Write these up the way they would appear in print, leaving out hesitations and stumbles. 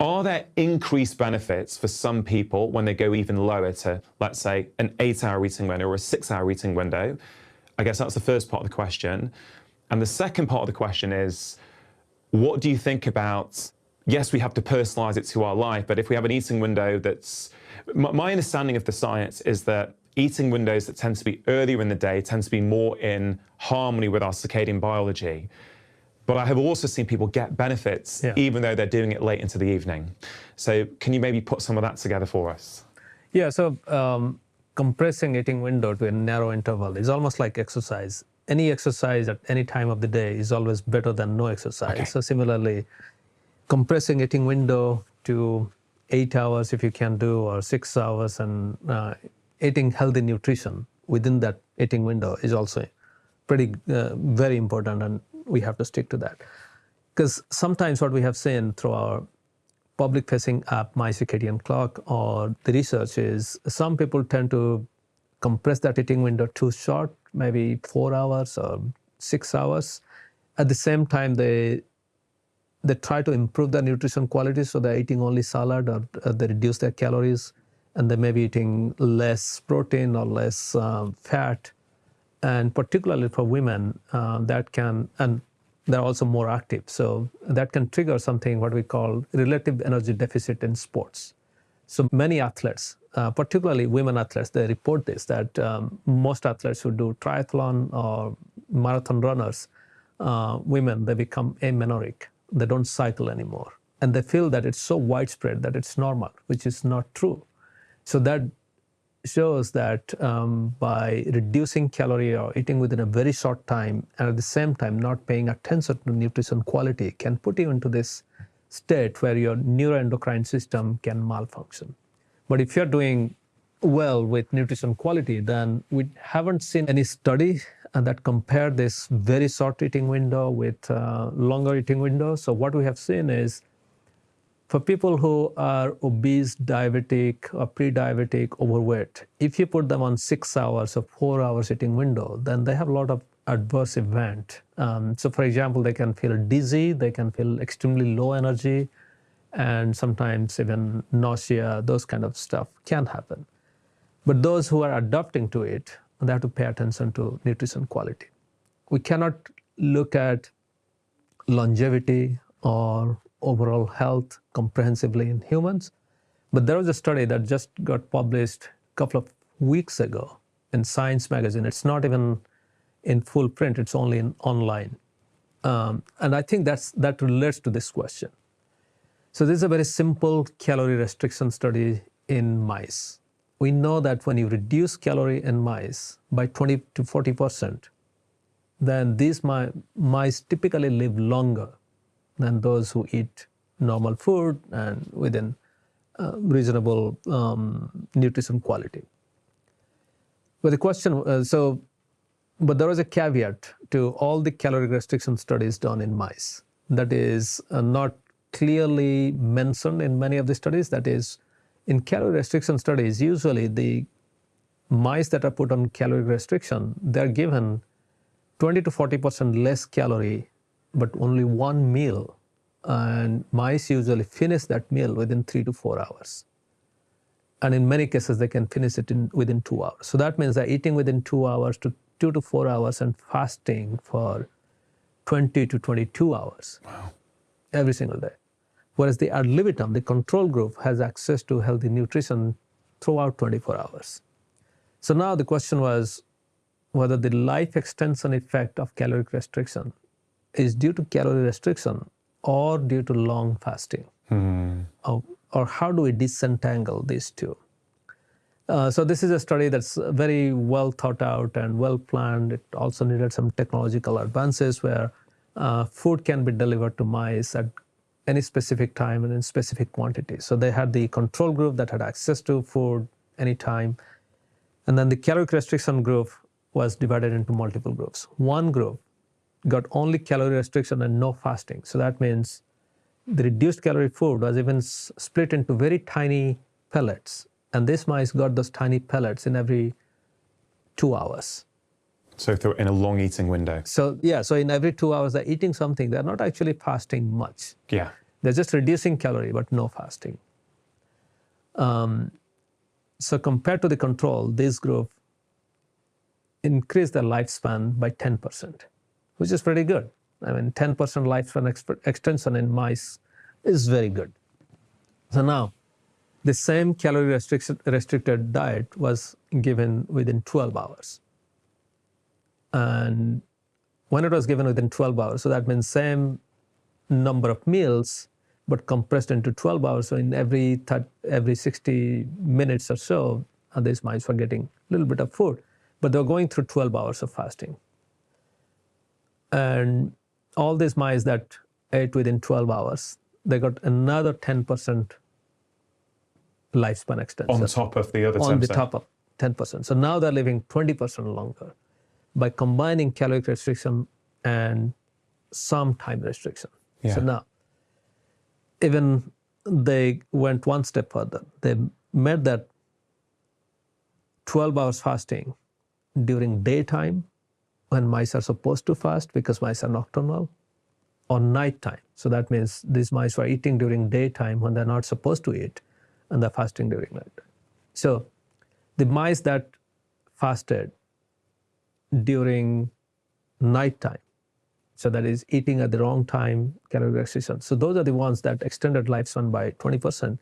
Are there increased benefits for some people when they go even lower to, let's say, an 8-hour eating window or a 6-hour eating window? I guess that's the first part of the question. And the second part of the question is, what do you think about, yes, we have to personalize it to our life, but if we have an eating window that's, my understanding of the science is that eating windows that tend to be earlier in the day tend to be more in harmony with our circadian biology. But I have also seen people get benefits even though they're doing it late into the evening. So can you maybe put some of that together for us? Yeah, so compressing eating window to a narrow interval is almost like exercise. Any exercise at any time of the day is always better than no exercise. Okay. So similarly, compressing eating window to 8 hours if you can do, or 6 hours, and eating healthy nutrition within that eating window is also pretty, very important, and we have to stick to that. Because sometimes what we have seen through our public-facing app, My Circadian Clock, or the research is some people tend to compress that eating window too short, maybe 4 hours or 6 hours. At the same time, they try to improve their nutrition quality, so they're eating only salad, or they reduce their calories, and they may be eating less protein or less fat. And particularly for women, that can, and they're also more active. So that can trigger something what we call relative energy deficit in sports. So many athletes, particularly women athletes, they report this, that most athletes who do triathlon or marathon runners, women, they become amenorrheic. They don't cycle anymore. And they feel that it's so widespread that it's normal, which is not true. So that shows that by reducing calorie or eating within a very short time, and at the same time not paying attention to nutrition quality, can put you into this state where your neuroendocrine system can malfunction. But if you're doing well with nutrition quality, then we haven't seen any study that compare this very short eating window with longer eating window. So what we have seen is, for people who are obese, diabetic, or pre-diabetic, overweight, if you put them on 6 hours or 4 hours eating window, then they have a lot of adverse event. So for example, they can feel dizzy, they can feel extremely low energy, and sometimes even nausea, those kind of stuff can happen. But those who are adapting to it, they have to pay attention to nutrition quality. We cannot look at longevity or overall health comprehensively in humans. But there was a study that just got published a couple of weeks ago in Science magazine. It's not even in full print, it's only in online. And I think that relates to this question. So this is a very simple calorie restriction study in mice. We know that when you reduce calorie in mice by 20 to 40%, then these mice typically live longer than those who eat normal food and within reasonable nutrition quality. But the question, but there was a caveat to all the calorie restriction studies done in mice that is not clearly mentioned in many of the studies. That is, in calorie restriction studies, usually the mice that are put on calorie restriction, they're given 20 to 40% less calorie, but only one meal. And mice usually finish that meal within 3 to 4 hours. And in many cases, they can finish it within 2 hours. So that means they're eating within 2 hours to 2 to 4 hours and fasting for 20 to 22 hours. Wow. Every single day. Whereas the ad libitum, the control group, has access to healthy nutrition throughout 24 hours. So now the question was whether the life extension effect of caloric restriction is due to calorie restriction or due to long fasting. Or how do we disentangle these two? So this is a study that's very well thought out and well planned. It also needed some technological advances where food can be delivered to mice at any specific time and in specific quantity. So they had the control group that had access to food anytime. And then the caloric restriction group was divided into multiple groups. One group got only calorie restriction and no fasting. So that means the reduced calorie food was even split into very tiny pellets. And these mice got those tiny pellets in every 2 hours. So if they're in a long eating window. So yeah, so in every 2 hours they're eating something. They're not actually fasting much. Yeah. They're just reducing calorie, but no fasting. So compared to the control, this group increased their lifespan by 10%, which is pretty good. I mean, 10% lifespan extension in mice is very good. So now, the same calorie restricted diet was given within 12 hours. And when it was given within 12 hours, so that means same number of meals, but compressed into 12 hours. So in every 60 minutes or so, these mice were getting a little bit of food, but they were going through 12 hours of fasting. And all these mice that ate within 12 hours, they got another 10% lifespan extension. On top of the other 10%? On the top of 10%. So now they're living 20% longer by combining caloric restriction and some time restriction. Yeah. So now, even they went one step further. They made that 12 hours fasting during daytime when mice are supposed to fast because mice are nocturnal, or nighttime. So that means these mice were eating during daytime when they're not supposed to eat, and they're fasting during night. So the mice that fasted during nighttime, so that is eating at the wrong time, calorie restriction. So those are the ones that extended lifespan by 20%.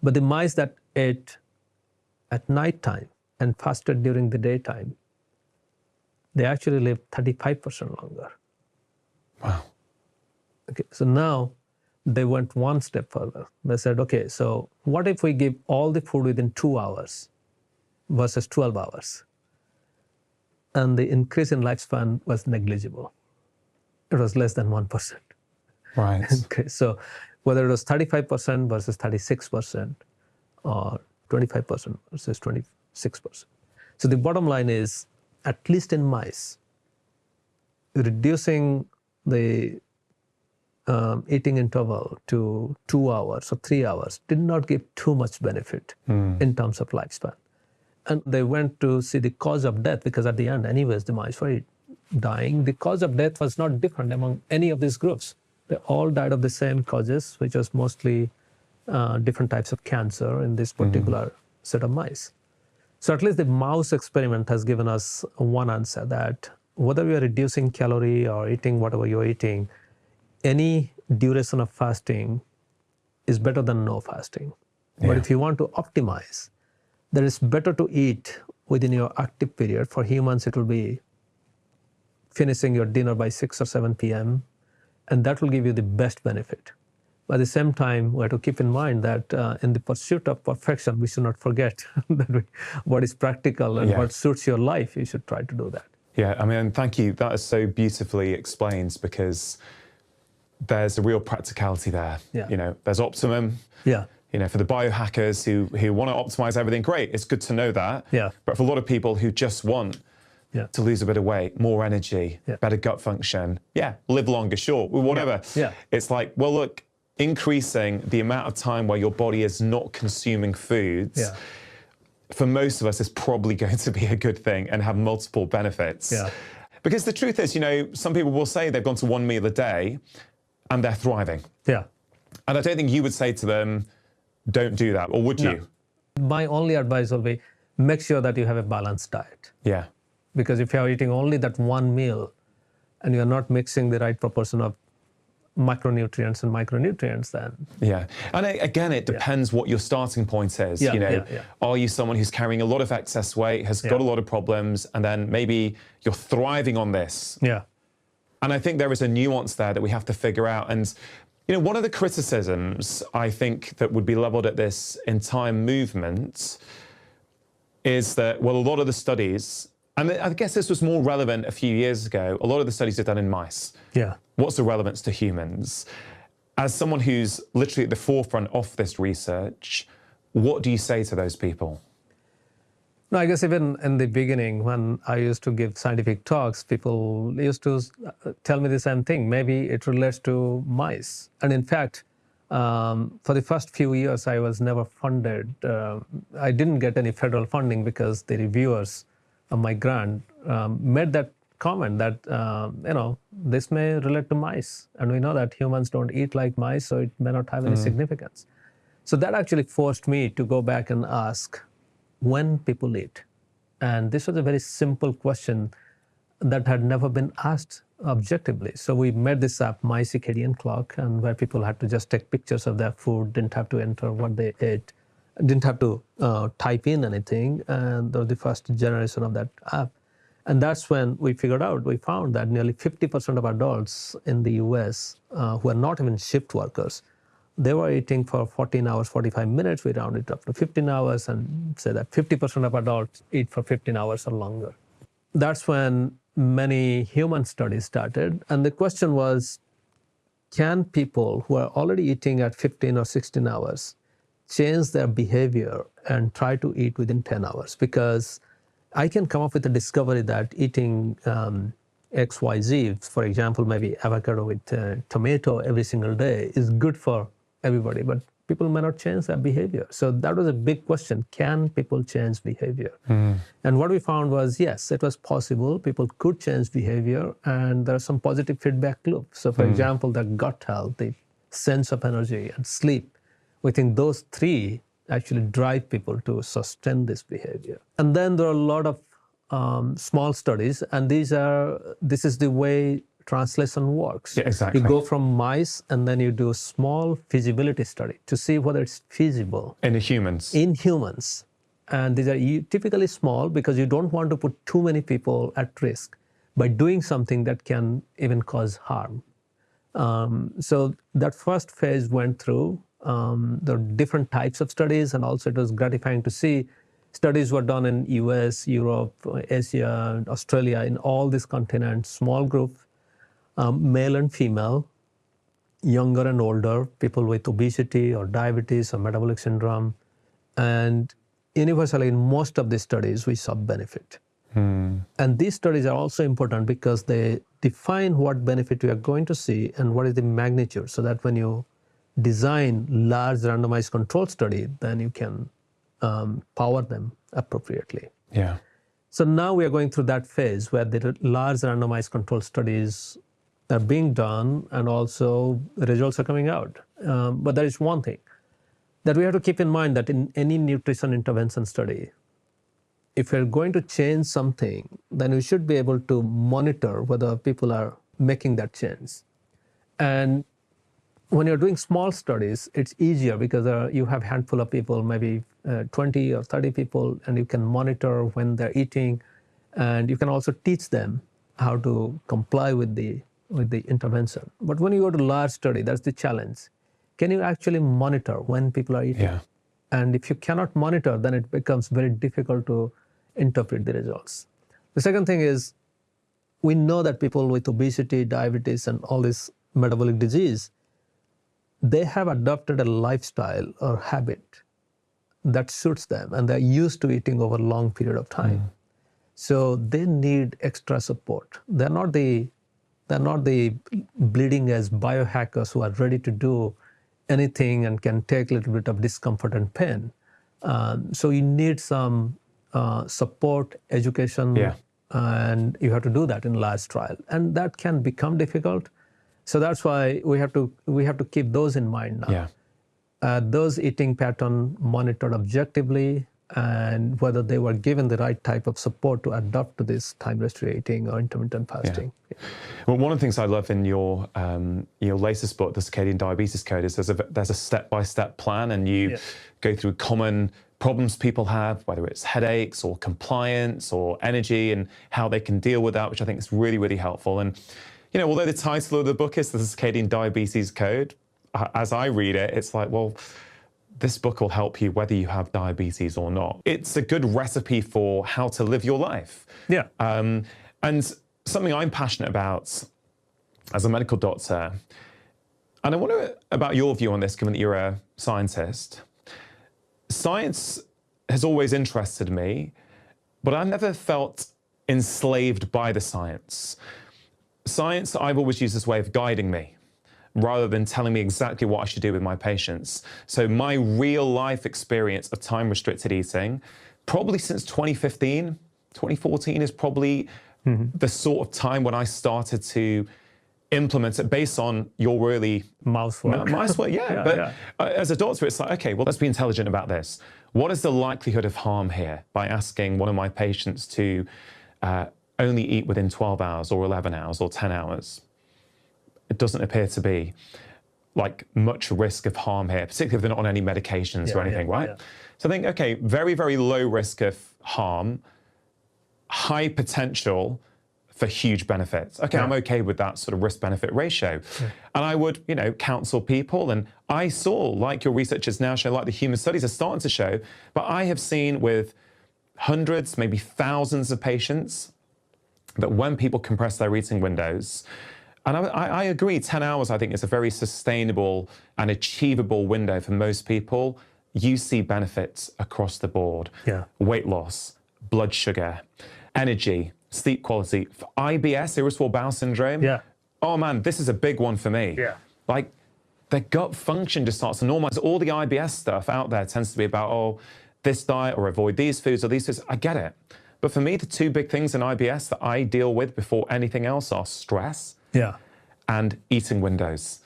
But the mice that ate at nighttime and fasted during the daytime, they actually lived 35% longer. Wow. Okay, so now they went one step further. They said, okay, so what if we give all the food within 2 hours versus 12 hours? And the increase in lifespan was negligible. It was less than 1%. Right. Okay, so whether it was 35% versus 36% or 25% versus 26%. So the bottom line is, at least in mice, reducing the eating interval to 2 hours or 3 hours did not give too much benefit in terms of lifespan. And they went to see the cause of death, because at the end, anyways, the mice were dying. The cause of death was not different among any of these groups. They all died of the same causes, which was mostly different types of cancer in this particular set of mice. So at least the mouse experiment has given us one answer, that whether we are reducing calorie or eating whatever you're eating, any duration of fasting is better than no fasting. Yeah. But if you want to optimize, then it's better to eat within your active period. For humans, it will be finishing your dinner by 6 or 7 p.m., and that will give you the best benefit. But at the same time, we have to keep in mind that in the pursuit of perfection, we should not forget that what is practical and what suits your life, you should try to do that. Yeah, I mean, thank you. That is so beautifully explained, because there's a real practicality there. Yeah. You know, there's optimum. Yeah. You know, for the biohackers who want to optimize everything, great, it's good to know that. Yeah. But for a lot of people who just want to lose a bit of weight, more energy, better gut function, live longer, sure, whatever. Yeah. It's like, well, look, increasing the amount of time where your body is not consuming foods, for most of us is probably going to be a good thing and have multiple benefits. Yeah. Because the truth is, you know, some people will say they've gone to one meal a day and they're thriving. Yeah. And I don't think you would say to them, don't do that, or would you? My only advice will be, make sure that you have a balanced diet. Yeah. Because if you're eating only that one meal and you're not mixing the right proportion of macronutrients and micronutrients, then... Yeah. And again, it depends what your starting point is. Yeah, you know, yeah. Are you someone who's carrying a lot of excess weight, has got a lot of problems, and then maybe you're thriving on this? Yeah. And I think there is a nuance there that we have to figure out. And, you know, one of the criticisms I think that would be leveled at this entire movement is that, well, a lot of the studies, and I guess this was more relevant a few years ago, a lot of the studies are done in mice. Yeah. What's the relevance to humans? As someone who's literally at the forefront of this research, what do you say to those people? No, I guess even in the beginning, when I used to give scientific talks, people used to tell me the same thing. Maybe it relates to mice. And in fact, for the first few years, I was never funded. I didn't get any federal funding because the reviewers of my grant made that comment that, this may relate to mice. And we know that humans don't eat like mice, so it may not have any significance. So that actually forced me to go back and ask when people eat. And this was a very simple question that had never been asked objectively. So we made this app, My Circadian Clock, and where people had to just take pictures of their food, didn't have to enter what they ate, didn't have to type in anything. And that was the first generation of that app. And that's when we found that nearly 50% of adults in the US who are not even shift workers, they were eating for 14 hours, 45 minutes. We rounded it up to 15 hours and say that 50% of adults eat for 15 hours or longer. That's when many human studies started. And the question was, can people who are already eating at 15 or 16 hours change their behavior and try to eat within 10 hours? Because I can come up with a discovery that eating XYZ, for example, maybe avocado with tomato every single day is good for everybody, but people may not change their behavior. So that was a big question. Can people change behavior? And what we found was, yes, it was possible. People could change behavior, and there are some positive feedback loops. So for example, the gut health, the sense of energy, and sleep, we think those three actually drive people to sustain this behavior. And then there are a lot of small studies, and this is the way translation works. Yeah, exactly. You go from mice and then you do a small feasibility study to see whether it's feasible. In humans. In humans. And these are typically small because you don't want to put too many people at risk by doing something that can even cause harm. So that first phase went through. There are different types of studies, and also it was gratifying to see studies were done in US, Europe, Asia, Australia, in all these continents, small group, male and female, younger and older, people with obesity or diabetes or metabolic syndrome. And universally, in most of these studies, we saw benefit. And these studies are also important because they define what benefit we are going to see and what is the magnitude, so that when you design large randomized control study, then you can power them appropriately. Yeah. So now we are going through that phase where the large randomized control studies are being done, and also the results are coming out. But there is one thing that we have to keep in mind, that in any nutrition intervention study, if you're going to change something, then we should be able to monitor whether people are making that change. And when you're doing small studies, it's easier because you have a handful of people, maybe 20 or 30 people, and you can monitor when they're eating, and you can also teach them how to comply with the intervention. But when you go to large study, that's the challenge. Can you actually monitor when people are eating? Yeah. And if you cannot monitor, then it becomes very difficult to interpret the results. The second thing is, we know that people with obesity, diabetes, and all this metabolic disease, they have adopted a lifestyle or habit that suits them, and they're used to eating over a long period of time. So they need extra support. They're not the bleeding edge biohackers who are ready to do anything and can take a little bit of discomfort and pain. So you need some support, education, and you have to do that in large trial, and that can become difficult. So that's why we have to keep those in mind now. Those eating pattern monitored objectively, and whether they were given the right type of support to adapt to this time-restricted eating or intermittent fasting. Well, one of the things I love in your latest book, The Circadian Diabetes Code, is there's a step-by-step plan, and you go through common problems people have, whether it's headaches or compliance or energy, and how they can deal with that, which I think is really, really helpful. And although the title of the book is The Circadian Diabetes Code, as I read it, it's like, well, this book will help you whether you have diabetes or not. It's a good recipe for how to live your life. And something I'm passionate about as a medical doctor, and I wonder about your view on this, given that you're a scientist. Science has always interested me, but I've never felt enslaved by the science. Science, I've always used this way of guiding me, rather than telling me exactly what I should do with my patients. So my real life experience of time-restricted eating, probably since 2015, 2014, is probably the sort of time when I started to implement it based on your really Mouse work. mouse work, yeah. But as a doctor, it's like, okay, well, let's be intelligent about this. What is the likelihood of harm here by asking one of my patients to only eat within 12 hours or 11 hours or 10 hours? It doesn't appear to be like much risk of harm here, particularly if they're not on any medications or anything, right? So I think, okay, very, very low risk of harm, high potential for huge benefits. Okay, I'm okay with that sort of risk-benefit ratio. And I would, counsel people. And I saw, like your researchers now show, like the human studies are starting to show, but I have seen with hundreds, maybe thousands of patients, that when people compress their eating windows, and I agree, 10 hours I think is a very sustainable and achievable window for most people. You see benefits across the board. Weight loss, blood sugar, energy, sleep quality. For IBS, irritable bowel syndrome, oh man, this is a big one for me. Like, their gut function just starts to normalize. All the IBS stuff out there tends to be about, oh, this diet or avoid these foods or these foods. I get it. But for me, the two big things in IBS that I deal with before anything else are stress and eating windows.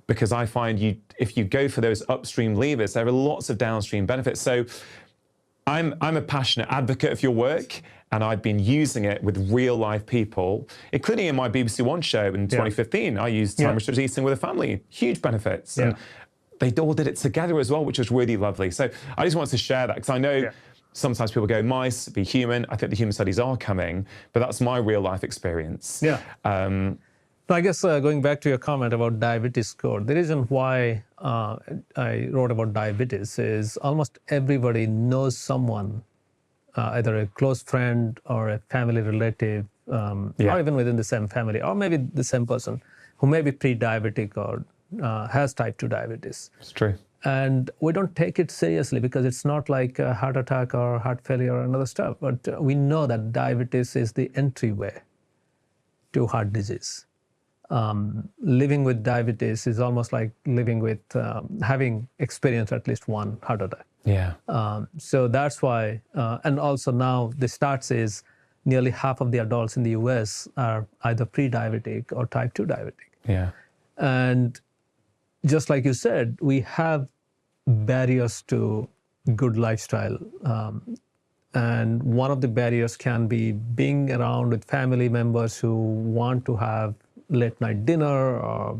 Because I find if you go for those upstream levers, there are lots of downstream benefits. So I'm a passionate advocate of your work, and I've been using it with real life people, including in my BBC One show in 2015. I used time-restricted eating with a family, huge benefits. And they all did it together as well, which was really lovely. So I just wanted to share that because I know sometimes people go, mice, be human. I think the human studies are coming, but that's my real life experience. I guess going back to your comment about diabetes score, the reason why I wrote about diabetes is almost everybody knows someone, either a close friend or a family relative, or even within the same family, or maybe the same person who may be pre-diabetic or has type 2 diabetes. It's true. And we don't take it seriously because it's not like a heart attack or heart failure or another stuff. But we know that diabetes is the entryway to heart disease. Living with diabetes is almost like living with having experienced at least one heart attack. So that's why, and also now the stats is nearly half of the adults in the US are either pre-diabetic or type 2 diabetic. And just like you said, we have barriers to good lifestyle. And one of the barriers can be being around with family members who want to have late night dinner or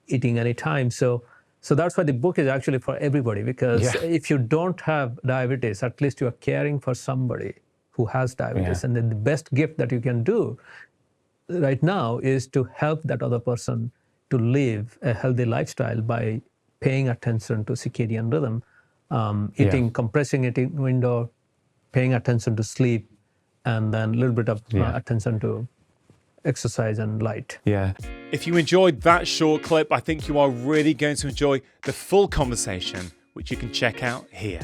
eating anytime. So that's why the book is actually for everybody, because if you don't have diabetes, at least you are caring for somebody who has diabetes. And then the best gift that you can do right now is to help that other person to live a healthy lifestyle by paying attention to circadian rhythm, compressing eating window, paying attention to sleep, and then a little bit of attention to exercise and light. If you enjoyed that short clip, I think you are really going to enjoy the full conversation, which you can check out here.